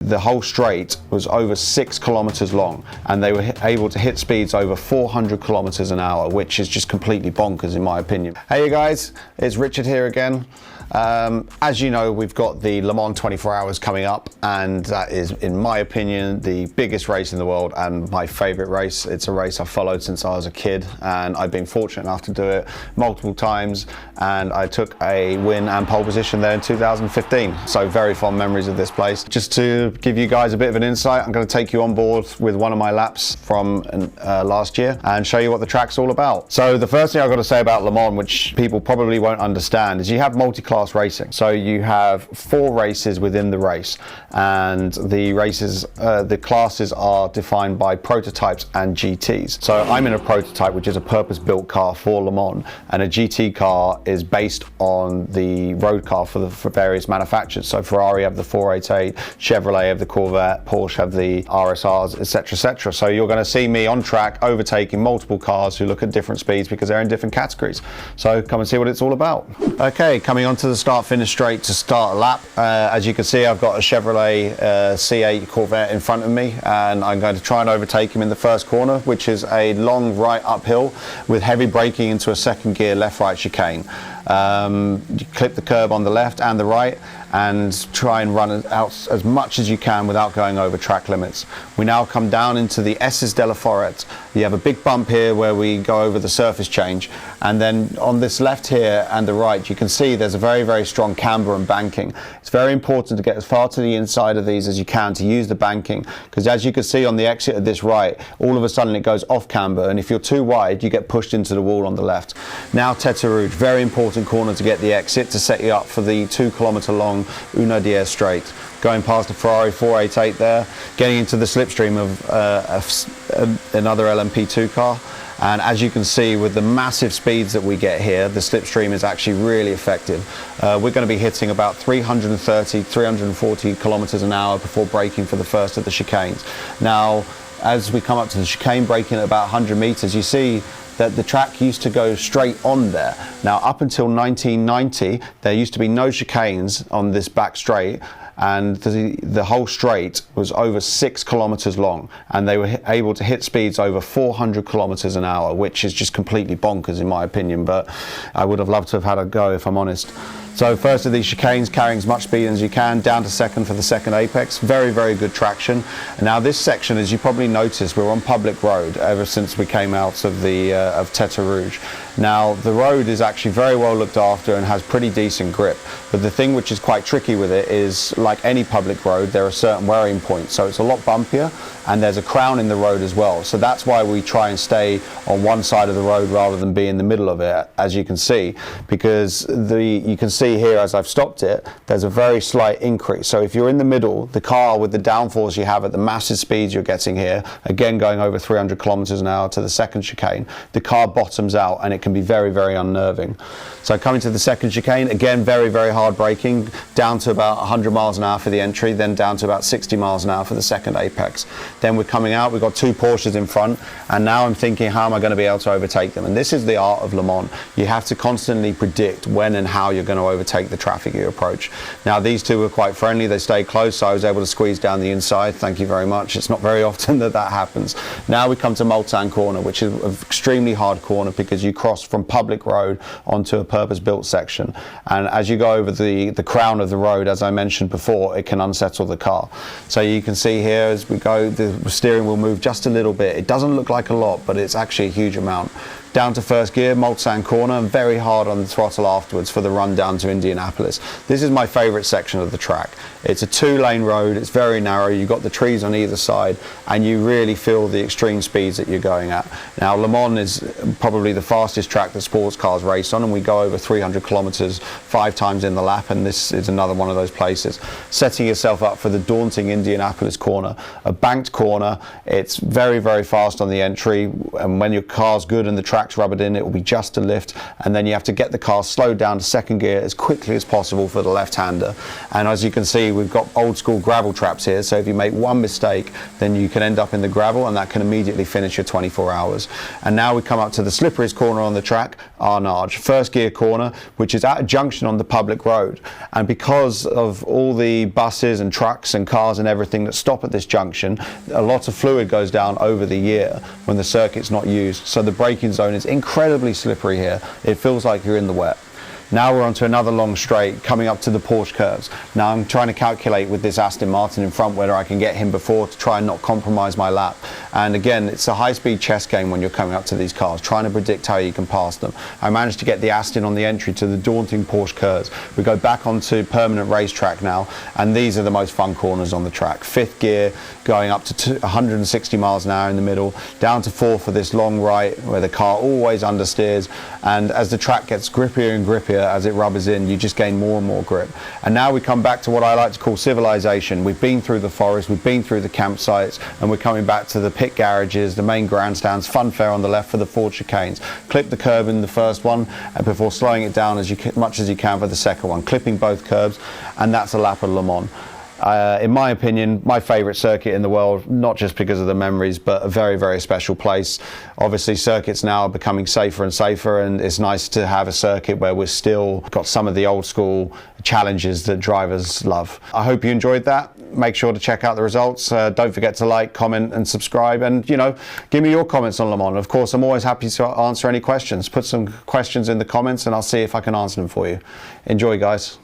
the whole straight was over 6 kilometers long, and they were able to hit speeds over 400 kilometers an hour, which is just completely bonkers in my opinion. Hey you guys, it's Richard here again. As you know, we've got the Le Mans 24 Hours coming up, and that is, in my opinion, the biggest race in the world and my favorite race. It's a race I've followed since I was a kid, and I've been fortunate enough to do it multiple times, and I took a win and pole position there in 2015. So very fond memories of this place. Just to give you guys a bit of an insight, I'm going to take you on board with one of my laps from last year and show you what the track's all about. So the first thing I've got to say about Le Mans, which people probably won't understand, is you have multi-class racing. So you have 4 races within the race, and the races, the classes are defined by prototypes and GTs. So I'm in a prototype, which is a purpose-built car for Le Mans, and a GT car is based on the road car for various manufacturers. So Ferrari have the 488, Chevrolet have the Corvette, Porsche have the RSRs, etc., etc. So you're going to see me on track overtaking multiple cars who look at different speeds because they're in different categories. So come and see what it's all about. Okay, coming on to the start-finish straight to start a lap. As you can see, I've got a Chevrolet C8 Corvette in front of me, and I'm going to try and overtake him in the first corner, which is a long right uphill with heavy braking into a second gear left-right chicane. You clip the curb on the left and the right and try and run out as much as you can without going over track limits. We now come down into the Esses de la Forêt. You have a big bump here where we go over the surface change, and then on this left here and the right you can see there's a very strong camber and banking. It's very important to get as far to the inside of these as you can to use the banking, because as you can see on the exit of this right, all of a sudden it goes off camber, and if you're too wide you get pushed into the wall on the left. Now Tête Rouge, very important corner to get the exit to set you up for the 2 kilometer long Una Diez straight. Going past the Ferrari 488 there, getting into the slipstream of another LMP2 car. And as you can see, with the massive speeds that we get here, the slipstream is actually really effective. We're going to be hitting about 330, 340 kilometers an hour before braking for the first of the chicanes. Now, as we come up to the chicane, braking at about 100 meters, you see that the track used to go straight on there. Now, up until 1990, there used to be no chicanes on this back straight, and the whole straight was over 6 kilometers long, and they were able to hit speeds over 400 kilometers an hour, which is just completely bonkers in my opinion, but I would have loved to have had a go if I'm honest. So first of these chicanes, carrying as much speed as you can, down to second for the second apex. Very good traction. And now this section, as you probably noticed, we're on public road ever since we came out of the of Tête Rouge. Now the road is actually very well looked after and has pretty decent grip. But the thing which is quite tricky with it is, like any public road, there are certain wearing points. So it's a lot bumpier, and there's a crown in the road as well. So that's why we try and stay on one side of the road rather than be in the middle of it, as you can see, because you can see here as I've stopped it, there's a very slight increase. So if you're in the middle, the car with the downforce you have at the massive speeds you're getting here, again going over 300 kilometers an hour to the second chicane, the car bottoms out and it can be very unnerving. So coming to the second chicane, again very hard braking, down to about 100 miles an hour for the entry, then down to about 60 miles an hour for the second apex. Then we're coming out, we've got 2 Porsches in front, and now I'm thinking, how am I going to be able to overtake them? And this is the art of Le Mans. You have to constantly predict when and how you're going to overtake the traffic you approach. Now these two were quite friendly, they stayed close, so I was able to squeeze down the inside. Thank you very much. It's not very often that happens. Now we come to Mulsanne corner, which is an extremely hard corner because you cross from public road onto a purpose-built section, and as you go over the crown of the road, as I mentioned before, it can unsettle the car. So you can see here as we go, the steering wheel move just a little bit. It doesn't look like a lot, but it's actually a huge amount. Down to first gear, Mulsanne corner, and very hard on the throttle afterwards for the run down to Indianapolis. This is my favorite section of the track. It's a 2-lane road, it's very narrow, you've got the trees on either side, and you really feel the extreme speeds that you're going at. Now Le Mans is probably the fastest track that sports cars race on, and we go over 300 kilometers 5 times in the lap, and this is another one of those places. Setting yourself up for the daunting Indianapolis corner, a banked corner. It's very fast on the entry, and when your car's good and the track track's rubbered in, it will be just a lift, and then you have to get the car slowed down to second gear as quickly as possible for the left-hander. And as you can see, we've got old school gravel traps here, so if you make one mistake, then you can end up in the gravel, and that can immediately finish your 24 hours. And now we come up to the slipperiest corner on the track, Arnage, first gear corner, which is at a junction on the public road. And because of all the buses and trucks and cars and everything that stop at this junction, a lot of fluid goes down over the year when the circuit's not used. So the braking zone is incredibly slippery here. It feels like you're in the wet. Now we're onto another long straight, coming up to the Porsche curves. Now I'm trying to calculate with this Aston Martin in front whether I can get him before to try and not compromise my lap. And again, it's a high-speed chess game when you're coming up to these cars, trying to predict how you can pass them. I managed to get the Aston on the entry to the daunting Porsche curves. We go back onto permanent racetrack now, and these are the most fun corners on the track. Fifth gear, going up to 160 miles an hour in the middle, down to fourth for this long right where the car always understeers, and as the track gets grippier and grippier as it rubbers in, you just gain more and more grip. And now we come back to what I like to call civilization. We've been through the forest, we've been through the campsites, and we're coming back to the pit garages, the main grandstands, funfair on the left for the Ford chicanes. Clip the curb in the first one and before slowing it down as much as you can for the second one, clipping both curbs, and that's a lap of Le Mans. In my opinion, my favourite circuit in the world, not just because of the memories, but a very, very special place. Obviously, circuits now are becoming safer and safer, and it's nice to have a circuit where we've still got some of the old school challenges that drivers love. I hope you enjoyed that. Make sure to check out the results. Don't forget to like, comment and subscribe, and give me your comments on Le Mans. Of course, I'm always happy to answer any questions. Put some questions in the comments and I'll see if I can answer them for you. Enjoy, guys.